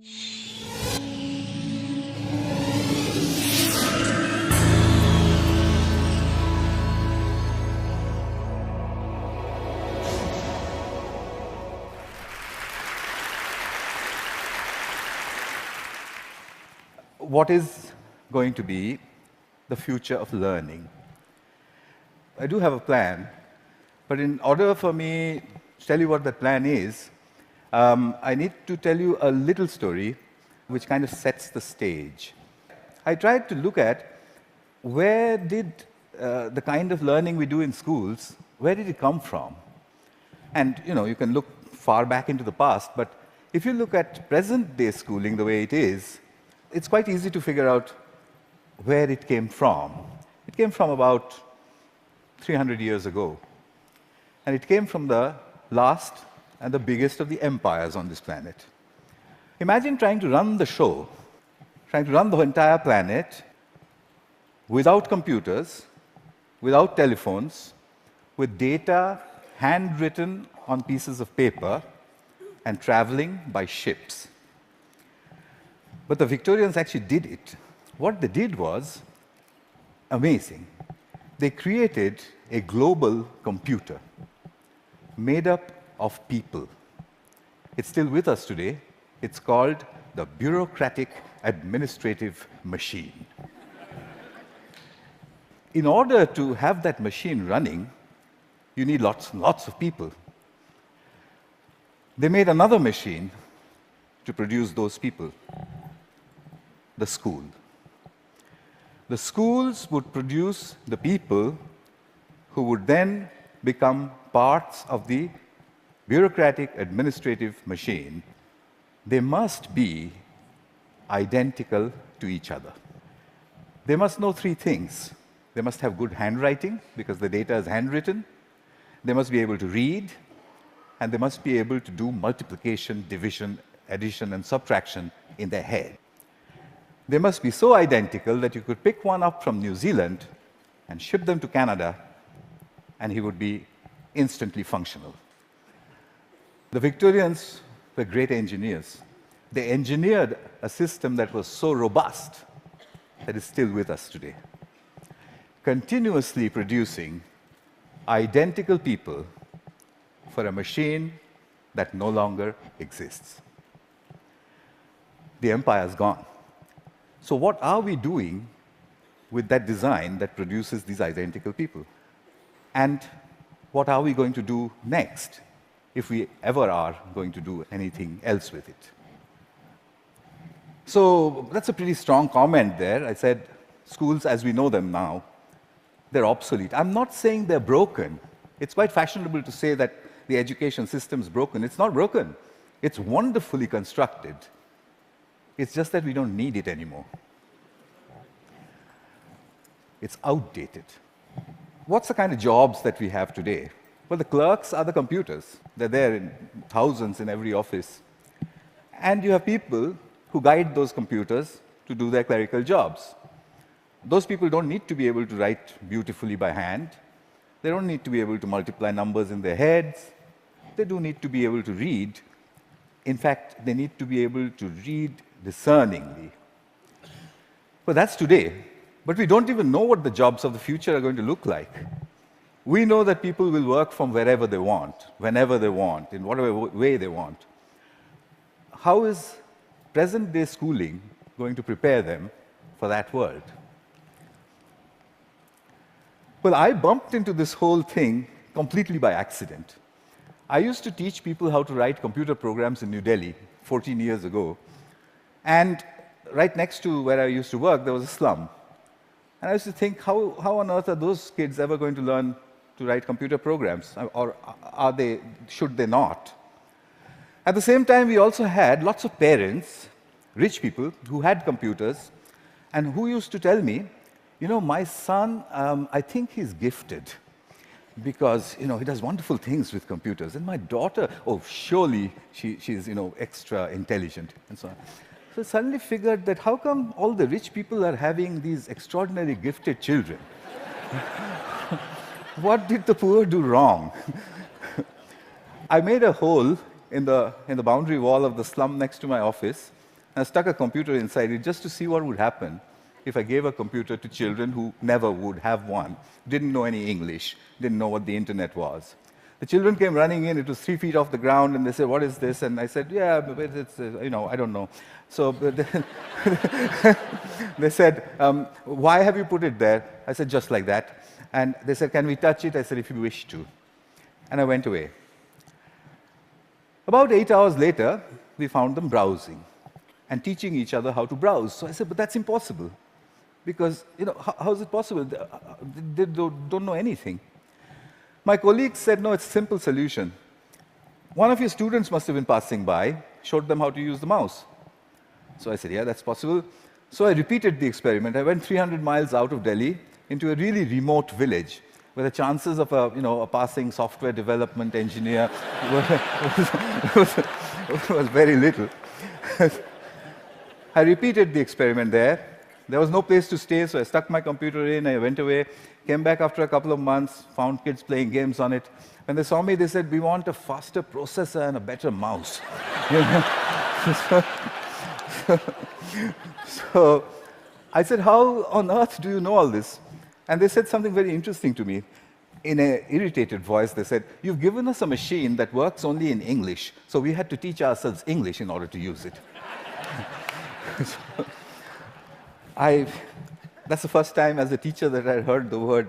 What is going to be the future of learning? I do have a plan, but in order for me to tell you what that plan is, I need to tell you a little story which kind of sets the stage. I tried to look at where did the kind of learning we do in schools, where did it come from? And you can look far back into the past, but if you look at present-day schooling the way it is, it's quite easy to figure out where it came from. It came from about 300 years ago. And it came from the last and the biggest of the empires on this planet. Imagine trying to run the show, trying to run the entire planet without computers, without telephones, with data handwritten on pieces of paper and traveling by ships. But the Victorians actually did it. What they did was amazing. They created a global computer made up of people. It's still with us today. It's called the bureaucratic administrative machine. In order to have that machine running, you need lots and lots of people. They made another machine to produce those people, the school. The schools would produce the people who would then become parts of the bureaucratic administrative machine. They must be identical to each other. They must know three things. They must have good handwriting, because the data is handwritten. They must be able to read, and they must be able to do multiplication, division, addition, and subtraction in their head. They must be so identical that you could pick one up from New Zealand and ship them to Canada, and he would be instantly functional. The Victorians were great engineers. They engineered a system that was so robust that is still with us today, continuously producing identical people for a machine that no longer exists. The empire's gone. So what are we doing with that design that produces these identical people? And what are we going to do next, if we ever are going to do anything else with it? So that's a pretty strong comment there. I said, schools as we know them now, they're obsolete. I'm not saying they're broken. It's quite fashionable to say that the education system's broken. It's not broken. It's wonderfully constructed. It's just that we don't need it anymore. It's outdated. What's the kind of jobs that we have today? Well, the clerks are the computers. They're there in thousands in every office. And you have people who guide those computers to do their clerical jobs. Those people don't need to be able to write beautifully by hand. They don't need to be able to multiply numbers in their heads. They do need to be able to read. In fact, they need to be able to read discerningly. Well, that's today. But we don't even know what the jobs of the future are going to look like. We know that people will work from wherever they want, whenever they want, in whatever way they want. How is present-day schooling going to prepare them for that world? Well, I bumped into this whole thing completely by accident. I used to teach people how to write computer programs in New Delhi 14 years ago. And right next to where I used to work, there was a slum. And I used to think, how on earth are those kids ever going to learn to write computer programs? Or should they not? At the same time, we also had lots of parents, rich people, who had computers, and who used to tell me, my son, I think he's gifted, because he does wonderful things with computers. And my daughter, surely she's extra intelligent, and so on. So I suddenly figured that how come all the rich people are having these extraordinarily gifted children? What did the poor do wrong? I made a hole in the boundary wall of the slum next to my office, I stuck a computer inside it just to see what would happen if I gave a computer to children who never would have one, didn't know any English, didn't know what the internet was. The children came running in. It was 3 feet off the ground, and they said, "What is this?" And I said, "Yeah, but it's, I don't know." So they said, "Why have you put it there?" I said, "Just like that." And they said, "Can we touch it?" I said, "If you wish to." And I went away. About 8 hours later, we found them browsing and teaching each other how to browse. So I said, "But that's impossible, because how is it possible? They don't know anything." My colleagues said, "No, it's a simple solution. One of your students must have been passing by, showed them how to use the mouse." So I said, "Yeah, that's possible." So I repeated the experiment. I went 300 miles out of Delhi into a really remote village where the chances of a passing software development engineer was very little. I repeated the experiment there. There was no place to stay, so I stuck my computer in, I went away, came back after a couple of months, found kids playing games on it. When they saw me, they said, "We want a faster processor and a better mouse." So I said, "How on earth do you know all this?" And they said something very interesting to me. In an irritated voice, they said, "You've given us a machine that works only in English, so we had to teach ourselves English in order to use it." That's the first time as a teacher that I heard the word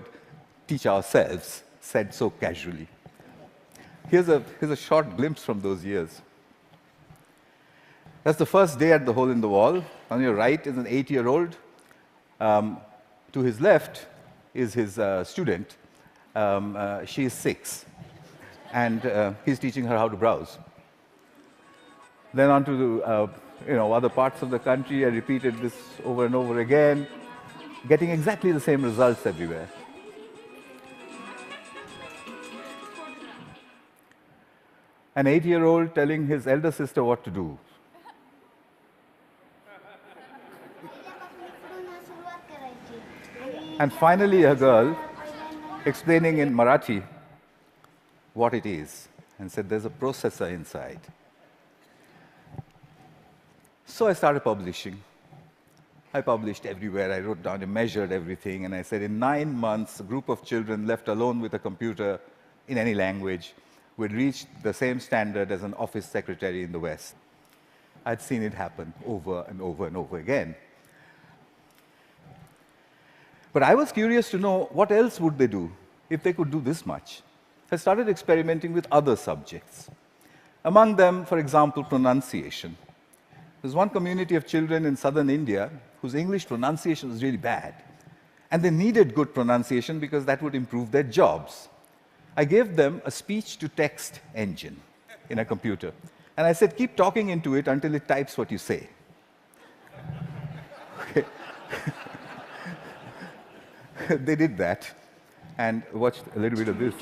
"teach ourselves" said so casually. Here's a short glimpse from those years. That's the first day at the Hole in the Wall. On your right is an 8-year-old. To his left is his student. She is 6, and he's teaching her how to browse. Then on to other parts of the country. I repeated this over and over again, getting exactly the same results everywhere. An 8-year-old telling his elder sister what to do. And finally, a girl explaining in Marathi what it is, and said, "There's a processor inside." So I started publishing. I published everywhere. I wrote down and measured everything, and I said, in 9 months, a group of children left alone with a computer in any language would reach the same standard as an office secretary in the West. I'd seen it happen over and over and over again. But I was curious to know, what else would they do if they could do this much? I started experimenting with other subjects. Among them, for example, pronunciation. There's one community of children in southern India whose English pronunciation was really bad. And they needed good pronunciation because that would improve their jobs. I gave them a speech-to-text engine in a computer. And I said, "Keep talking into it until it types what you say." Okay. They did that, and watched a little bit of this.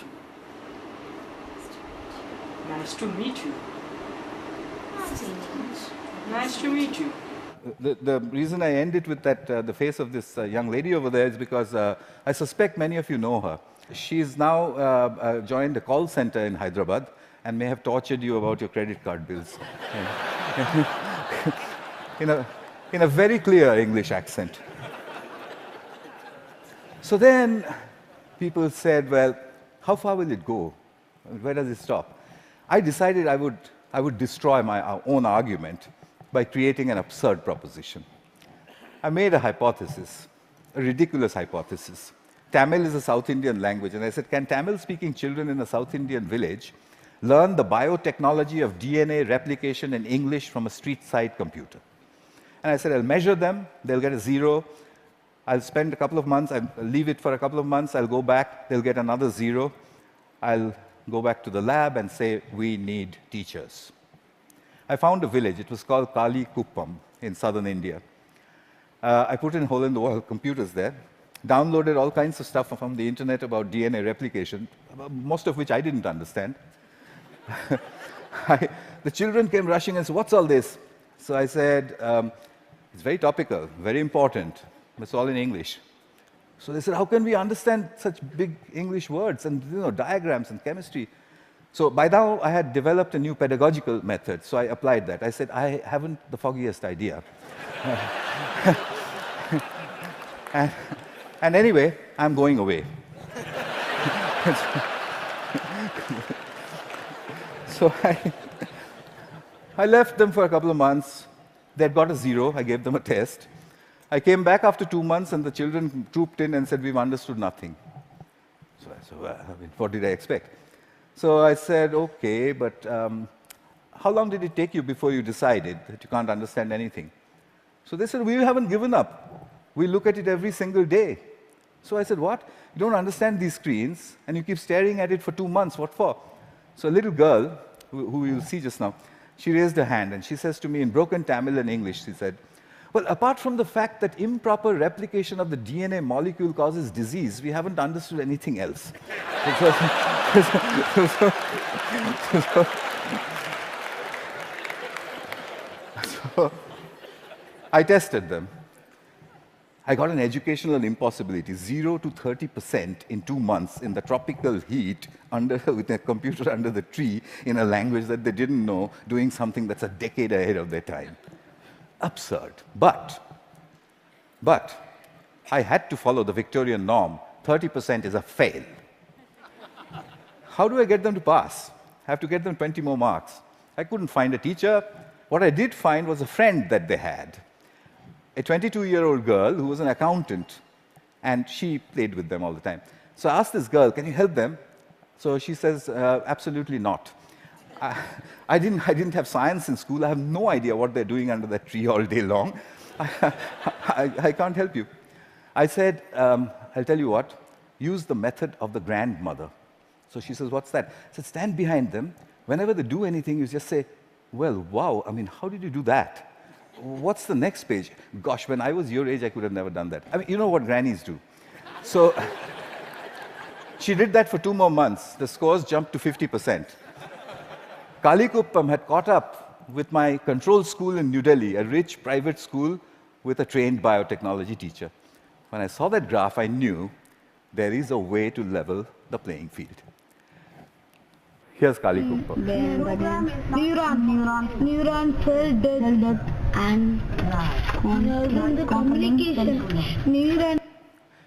Nice to meet you. Nice to meet you. The reason I end it with that, the face of this young lady over there is because I suspect many of you know her. She's now joined a call center in Hyderabad and may have tortured you about your credit card bills. in a very clear English accent. So then people said, "Well, how far will it go? Where does it stop?" I decided I would destroy my own argument by creating an absurd proposition. I made a hypothesis, a ridiculous hypothesis. Tamil is a South Indian language, and I said, can Tamil-speaking children in a South Indian village learn the biotechnology of DNA replication in English from a street-side computer? And I said, I'll measure them, they'll get a 0. I'll spend a couple of months, I'll leave it for a couple of months, I'll go back, they'll get another 0. I'll go back to the lab and say, we need teachers. I found a village, it was called Kali Kuppam in southern India. I put in hole-in-the-wall computers there, downloaded all kinds of stuff from the internet about DNA replication, most of which I didn't understand. The children came rushing and said, what's all this? So I said, it's very topical, very important. It's all in English. So they said, how can we understand such big English words and diagrams and chemistry? So by now, I had developed a new pedagogical method, so I applied that. I said, I haven't the foggiest idea. and, and anyway, I'm going away. So I left them for a couple of months. They'd got a 0. I gave them a test. I came back after 2 months, and the children trooped in and said, we've understood nothing. So I said, well, I mean, what did I expect? So I said, okay, but how long did it take you before you decided that you can't understand anything? So they said, we haven't given up. We look at it every single day. So I said, what? You don't understand these screens, and you keep staring at it for 2 months. What for? So a little girl, who you'll see just now, she raised her hand, and she says to me in broken Tamil and English, she said, well, apart from the fact that improper replication of the DNA molecule causes disease, we haven't understood anything else. So I tested them. I got an educational impossibility, 0 to 30% in 2 months in the tropical heat with a computer under the tree in a language that they didn't know, doing something that's a decade ahead of their time. Absurd. But I had to follow the Victorian norm. 30% is a fail. How do I get them to pass? I have to get them 20 more marks. I couldn't find a teacher. What I did find was a friend that they had, a 22-year-old girl who was an accountant, and she played with them all the time. So I asked this girl, can you help them? So she says, absolutely not. I didn't have science in school. I have no idea what they're doing under that tree all day long. I can't help you. I said, I'll tell you what, use the method of the grandmother. So she says, what's that? I said, stand behind them. Whenever they do anything, you just say, well, wow, I mean, how did you do that? What's the next page? Gosh, when I was your age, I could have never done that. I mean, you know what grannies do. So she did that for 2 more months. The scores jumped to 50%. Kalikuppam had caught up with my control school in New Delhi, a rich private school with a trained biotechnology teacher. When I saw that graph, I knew there is a way to level the playing field. Here's Kalikuppam. Neuron cell death and communication.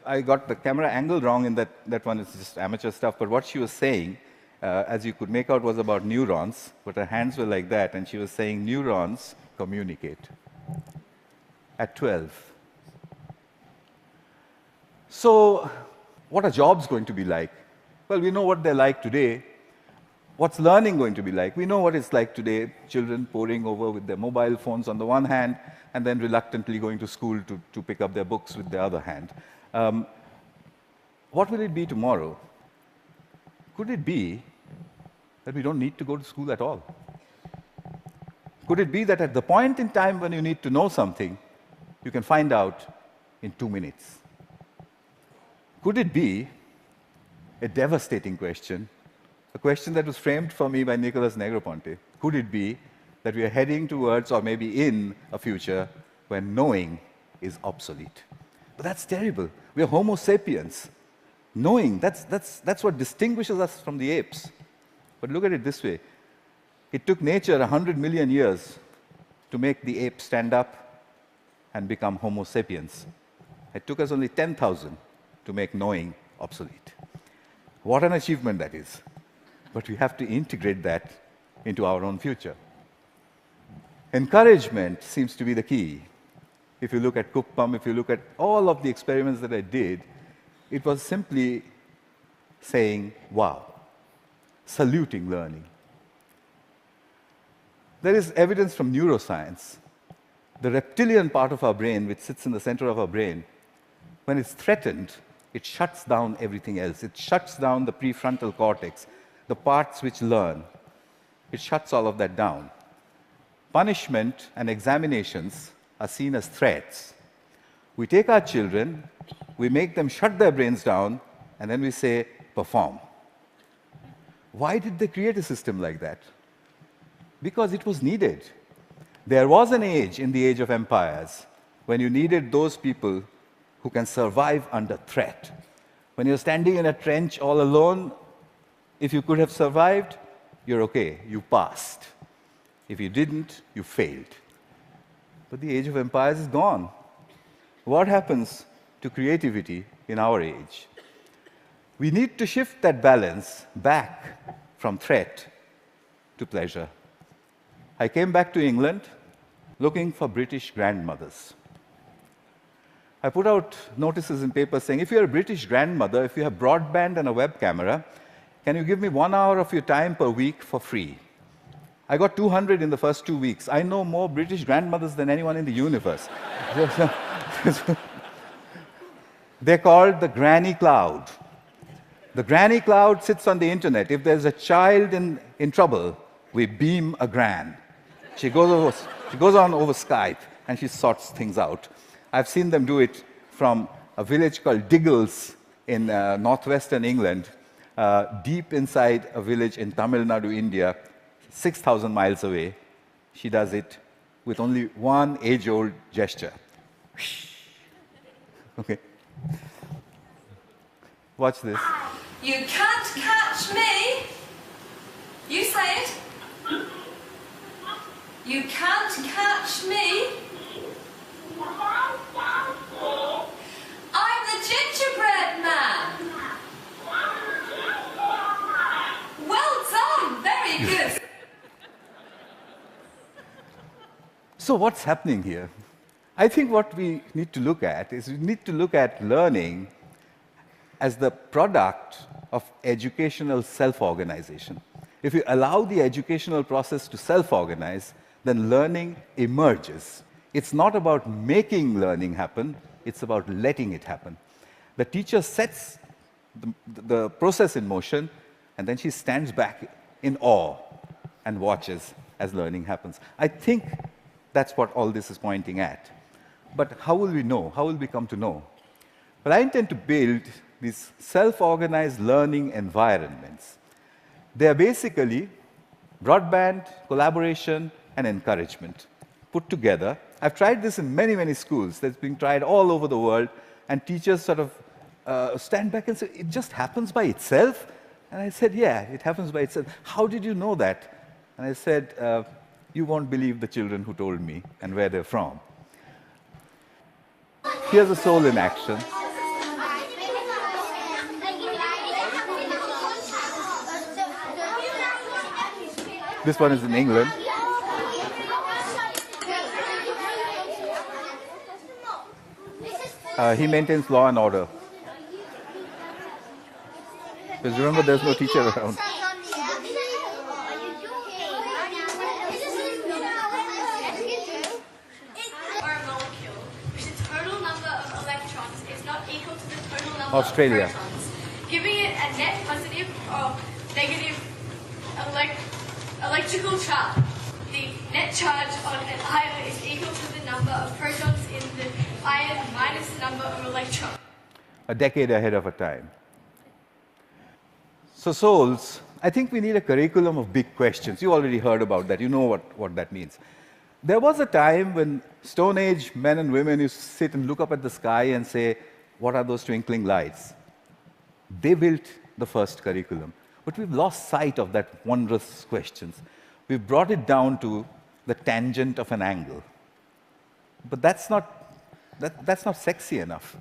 I got the camera angle wrong in that one. It's just amateur stuff. But what she was saying, as you could make out, was about neurons. But her hands were like that, and she was saying neurons communicate. At 12. So what are jobs going to be like? Well, we know what they're like today. What's learning going to be like? We know what it's like today, children poring over with their mobile phones on the one hand, and then reluctantly going to school to pick up their books with the other hand. What will it be tomorrow? Could it be that we don't need to go to school at all? Could it be that at the point in time when you need to know something, you can find out in 2 minutes? Could it be a devastating question, a question that was framed for me by Nicholas Negroponte? Could it be that we are heading towards, or maybe in, a future when knowing is obsolete? But that's terrible. We are Homo sapiens. Knowing, that's what distinguishes us from the apes. But look at it this way. It took nature 100 million years to make the ape stand up and become Homo sapiens. It took us only 10,000 to make knowing obsolete. What an achievement that is. But we have to integrate that into our own future. Encouragement seems to be the key. If you look at Kuppam, if you look at all of the experiments that I did, it was simply saying, wow, saluting learning. There is evidence from neuroscience. The reptilian part of our brain, which sits in the center of our brain, when it's threatened, it shuts down everything else. It shuts down the prefrontal cortex, the parts which learn. It shuts all of that down. Punishment and examinations are seen as threats. We take our children, we make them shut their brains down, and then we say, perform. Why did they create a system like that? Because it was needed. There was an age in the age of empires when you needed those people who can survive under threat. When you're standing in a trench all alone, if you could have survived, you're okay, you passed. If you didn't, you failed. But the age of empires is gone. What happens to creativity in our age? We need to shift that balance back from threat to pleasure. I came back to England looking for British grandmothers. I put out notices in papers saying, if you're a British grandmother, if you have broadband and a web camera, can you give me 1 hour of your time per week for free? I got 200 in the first 2 weeks. I know more British grandmothers than anyone in the universe. They're called the granny cloud. The granny cloud sits on the internet. If there's a child in trouble, we beam a gran. She goes on over Skype and she sorts things out. I've seen them do it from a village called Diggles in northwestern England, deep inside a village in Tamil Nadu, India, 6,000 miles away. She does it with only one age-old gesture. Okay. Watch this. You can't catch me. You say it. You can't catch me. I'm the gingerbread man. Well done. Very good. So what's happening here? I think what we need to look at is we need to look at learning as the product of educational self-organization. If you allow the educational process to self-organize, then learning emerges. It's not about making learning happen, it's about letting it happen. The teacher sets the process in motion, and then she stands back in awe and watches as learning happens. I think that's what all this is pointing at. But how will we know? How will we come to know? Well, I intend to build these self-organized learning environments. They are basically broadband, collaboration, and encouragement put together. I've tried this in many, many schools. That's being tried all over the world, and teachers sort of stand back and say, it just happens by itself? And I said, yeah, it happens by itself. How did you know that? And I said, you won't believe the children who told me and where they're from. Here's a soul in action. This one is in England. He maintains law and order. Because remember, there's no teacher around. Australia. Giving it a net positive or negative electrical charge. The net charge on an ion is equal to the number of protons in the ion minus the number of electrons. A decade ahead of our time. So souls, I think we need a curriculum of big questions. You already heard about that. You know what that means. There was a time when Stone Age men and women used to sit and look up at the sky and say, what are those twinkling lights? They built the first curriculum. But we've lost sight of that wondrous questions. We've brought it down to the tangent of an angle. But that's not sexy enough.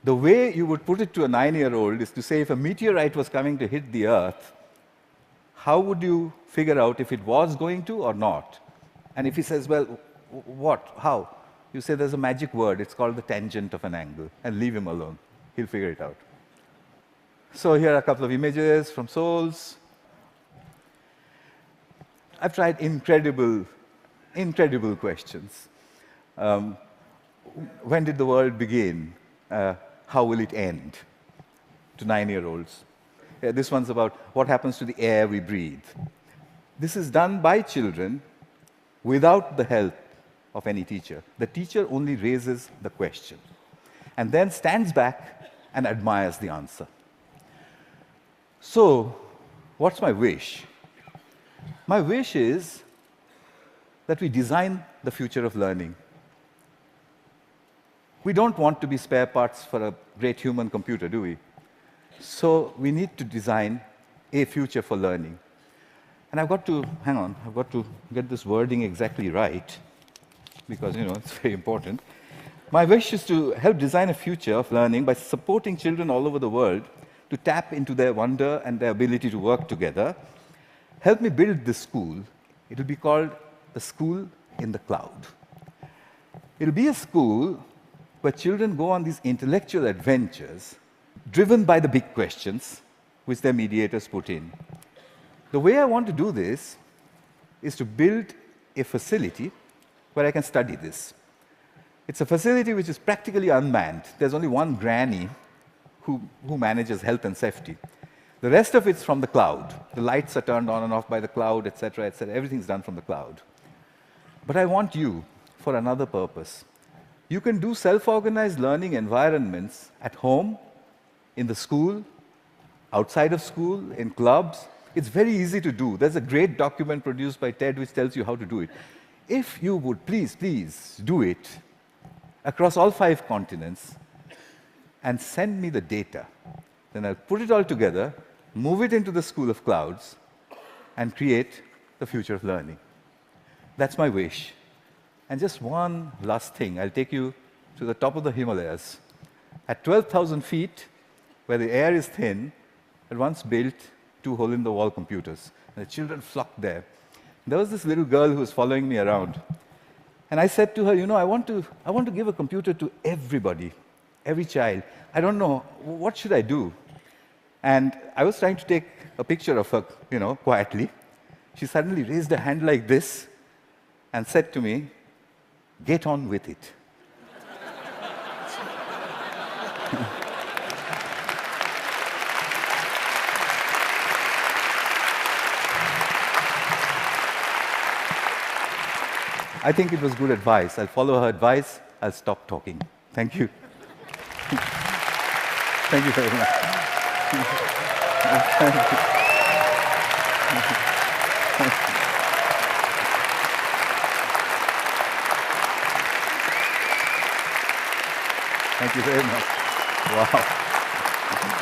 The way you would put it to a 9-year-old is to say, if a meteorite was coming to hit the Earth, how would you figure out if it was going to or not? And if he says, well, what? How? You say there's a magic word, it's called the tangent of an angle, and leave him alone. He'll figure it out. So here are a couple of images from souls. I've tried incredible questions. When did the world begin? How will it end? To 9-year-olds. This one's about what happens to the air we breathe. This is done by children without the help of any teacher. The teacher only raises the question and then stands back and admires the answer. So, what's my wish? My wish is that we design the future of learning. We don't want to be spare parts for a great human computer, do we? So we need to design a future for learning. And I've got to, hang on, I've got to get this wording exactly right, because, it's very important. My wish is to help design a future of learning by supporting children all over the world to tap into their wonder and their ability to work together. Help me build this school. It will be called the School in the Cloud. It will be a school where children go on these intellectual adventures driven by the big questions which their mediators put in. The way I want to do this is to build a facility where I can study this. It's a facility which is practically unmanned. There's only one granny who manages health and safety. The rest of it's from the cloud. The lights are turned on and off by the cloud, etc., etc. Everything's done from the cloud. But I want you for another purpose. You can do self-organized learning environments at home, in the school, outside of school, in clubs. It's very easy to do. There's a great document produced by TED which tells you how to do it. If you would please do it across all 5 continents and send me the data, then I'll put it all together, move it into the School of Clouds, and create the future of learning. That's my wish. And just one last thing. I'll take you to the top of the Himalayas. At 12,000 feet, where the air is thin, I once built 2 hole-in-the-wall computers. And the children flocked there. There was this little girl who was following me around. And I said to her, I want to give a computer to everybody, every child. I don't know, what should I do? And I was trying to take a picture of her, quietly. She suddenly raised a hand like this and said to me, "Get on with it." I think it was good advice. I'll follow her advice. I'll stop talking. Thank you. Thank you very much. Thank you very much. Wow.